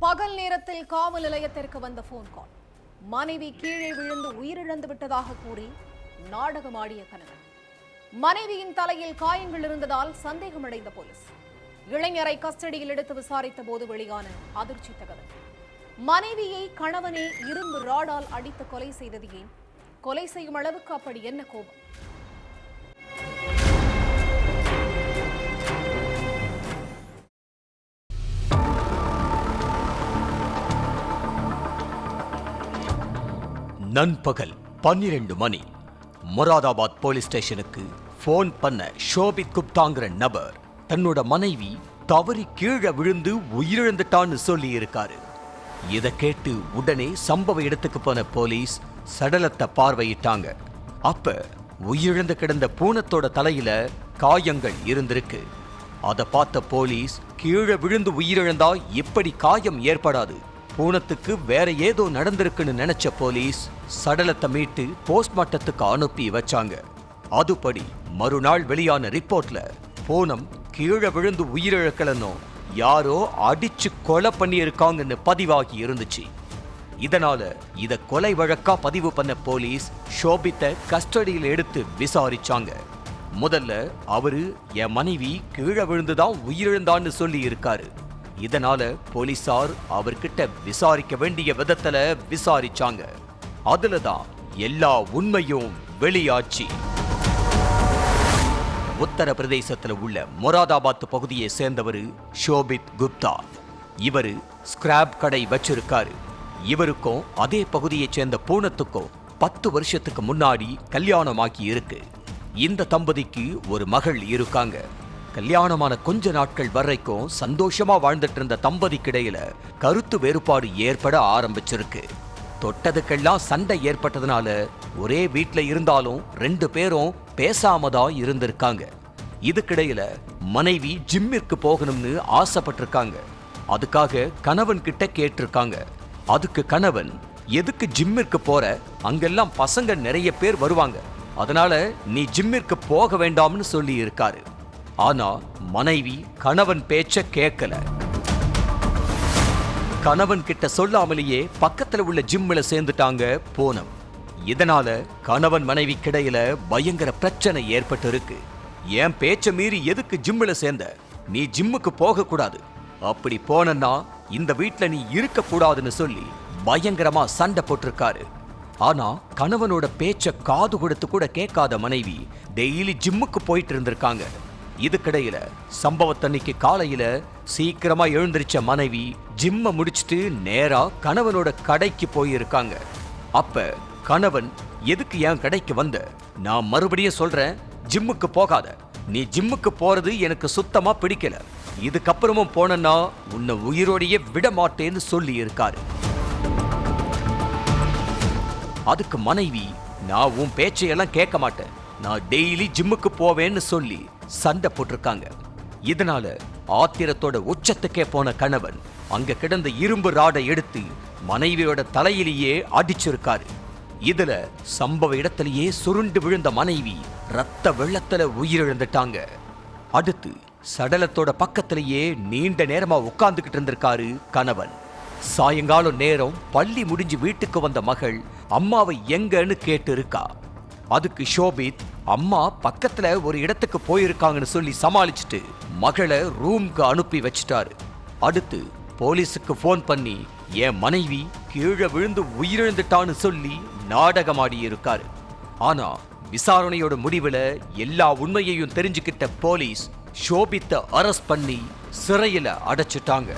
பகல் நேரத்தில் காவல் நிலையத்திற்கு வந்த போன் கால். மனைவி கீழே விழுந்து உயிரிழந்து விட்டதாக கூறி நாடகமாடிய கணவன். மனைவியின் தலையில் காயங்கள் இருந்ததால் சந்தேகமடைந்த போலீஸ் இளைஞரை கஸ்டடியில் எடுத்து விசாரித்த போது வெளியான அதிர்ச்சி தகவல். மனைவியை கணவனே இரும்பு ராடால் அடித்து கொலை செய்தது ஏன்? கொலை செய்யும் அளவுக்கு அப்படி என்ன கோபம்? நண்பகல் 12 மணி மொராதாபாத் போலீஸ் ஸ்டேஷனுக்கு போன் பண்ண ஷோபித் குப்தாங்கிற நபர் தன்னோட மனைவி தவறி கீழே விழுந்து உயிரிழந்துட்டான்னு சொல்லி இருக்காரு. இதை கேட்டு உடனே சம்பவ இடத்துக்கு போன போலீஸ் சடலத்தை பார்வையிட்டாங்க. அப்ப உயிரிழந்து கிடந்த பூனத்தோட தலையில காயங்கள் இருந்திருக்கு. அதை பார்த்த போலீஸ் கீழே விழுந்து உயிரிழந்தா எப்படி காயம் ஏற்படாது, பூனத்துக்கு வேற ஏதோ நடந்திருக்குன்னு நினைச்ச போலீஸ் சடலத்தை மீட்டு போஸ்ட்மார்ட்டத்துக்கு அனுப்பி வச்சாங்க. அதுபடி மறுநாள் வெளியான ரிப்போர்ட்ல பூனம் கீழே விழுந்து உயிரிழக்கலன்னு யாரோ அடிச்சு கொலை பண்ணி இருக்காங்கன்னு பதிவாகி இருந்துச்சு. இதனால இத கொலை வழக்கா பதிவு பண்ண போலீஸ் ஷோபித்தை கஸ்டடியில் எடுத்து விசாரிச்சாங்க. முதல்ல அவரு என் மனைவி கீழே விழுந்துதான் உயிரிழந்தான்னு சொல்லி இருக்காரு. இதனால போலீசார் அவர்கிட்ட விசாரிக்க வேண்டிய விதத்துல விசாரிச்சாங்க. அதுலதான் எல்லா உண்மையும் வெளியாச்சு. உத்தரப்பிரதேசத்துல உள்ள மொராதாபாத் பகுதியை சேர்ந்தவர் ஷோபித் குப்தா. இவரு ஸ்கிராப் கடை வச்சிருக்காரு. இவருக்கும் அதே பகுதியை சேர்ந்த பூனத்துக்கும் 10 வருஷத்துக்கு முன்னாடி கல்யாணமாக்கி இருக்கு. இந்த தம்பதிக்கு ஒரு மகள் இருக்காங்க. கல்யாணமான கொஞ்ச நாட்கள் வரைக்கும் சந்தோஷமா வாழ்ந்துட்டு இருந்த தம்பதிக்கிடையில கருத்து வேறுபாடு ஏற்பட ஆரம்பிச்சிருக்கு. தொட்டதுக்கெல்லாம் சண்டை ஏற்பட்டதுனால ஒரே வீட்டுல இருந்தாலும் 2 பேரும் பேசாமதான் இருந்திருக்காங்க. இதுக்கிடையில மனைவி ஜிம்மிற்கு போகணும்னு ஆசைப்பட்டிருக்காங்க. அதுக்காக கணவன் கிட்ட கேட்டிருக்காங்க. அதுக்கு கணவன், எதுக்கு ஜிம்மிற்கு போற, அங்கெல்லாம் பசங்க நிறைய பேர் வருவாங்க, அதனால நீ ஜிம்மிற்கு போக வேண்டாம்னு சொல்லி இருக்காரு. ஆனா மனைவி கணவன் பேச்ச கேட்கல. கணவன் கிட்ட சொல்லாமலேயே பக்கத்துல உள்ள ஜிம்மில சேர்ந்துட்டாங்க பூனம். இதனால கணவன் மனைவி கிடையில பயங்கர பிரச்சனை ஏற்பட்டு இருக்கு. என் பேச்ச மீறி எதுக்கு ஜிம்மில சேர்ந்த, நீ ஜிம்முக்கு போக கூடாது, அப்படி போனா இந்த வீட்டுல நீ இருக்க கூடாதுன்னு சொல்லி பயங்கரமா சண்டை போட்டிருக்காரு. ஆனா கணவனோட பேச்ச காது கொடுத்து கூட கேட்காத மனைவி டெய்லி ஜிம்முக்கு போயிட்டு இருந்திருக்காங்க. இதுக்கிடையில சம்பவத்தன்னைக்கு காலையில சீக்கிரமா எழுந்திருச்ச மனைவி ஜிம்ம முடிச்சுட்டு நேரா கணவனோட கடைக்கு போயிருக்காங்க. அப்ப கணவன், எதுக்கு என் கடைக்கு வந்த, நான் மறுபடியும் சொல்றேன், ஜிம்முக்கு போகாத, நீ ஜிம்முக்கு போறது எனக்கு சுத்தமா பிடிக்கல, இதுக்கப்புறமும் போனா உன்னை உயிரோடையே விட மாட்டேன்னு சொல்லி இருக்காரு. அதுக்கு மனைவி, நான் உன் பேச்சையெல்லாம் கேட்க மாட்டேன், நான் டெய்லி ஜிம்முக்கு போவேன்னு சொல்லி சண்டை போட்டிருக்காங்க. இதனால ஆத்திரத்தோட உச்சத்துக்கே போன கணவன் அங்க கிடந்த இரும்பு ராடை எடுத்து மனைவியோட தலையிலேயே அடிச்சிருக்காரு. இதுல சம்பவ இடத்திலேயே சுருண்டு விழுந்த மனைவி ரத்த வெள்ளத்துல உயிரிழந்துட்டாங்க. அடுத்து சடலத்தோட பக்கத்திலேயே நீண்ட நேரமா உட்கார்ந்துகிட்டு இருந்திருக்காரு கணவன். சாயங்காலம் நேரம் பள்ளி முடிஞ்சு வீட்டுக்கு வந்த மகள் அம்மாவை எங்கன்னு கேட்டு இருக்கா. அதுக்கு ஷோபித், அம்மா பக்கத்துல ஒரு இடத்துக்கு போயிருக்காங்கன்னு சொல்லி சமாளிச்சுட்டு மகளை ரூம்க்கு அனுப்பி வச்சிட்டாரு. அடுத்து போலீஸுக்கு போன் பண்ணி என் மனைவி கீழே விழுந்து உயிரிழந்துட்டான்னு சொல்லி நாடகமாடி இருக்காரு. ஆனா விசாரணையோட முடிவுல எல்லா உண்மையையும் தெரிஞ்சுக்கிட்ட போலீஸ் ஷோபித்தை அரெஸ்ட் பண்ணி சிறையில அடைச்சிட்டாங்க.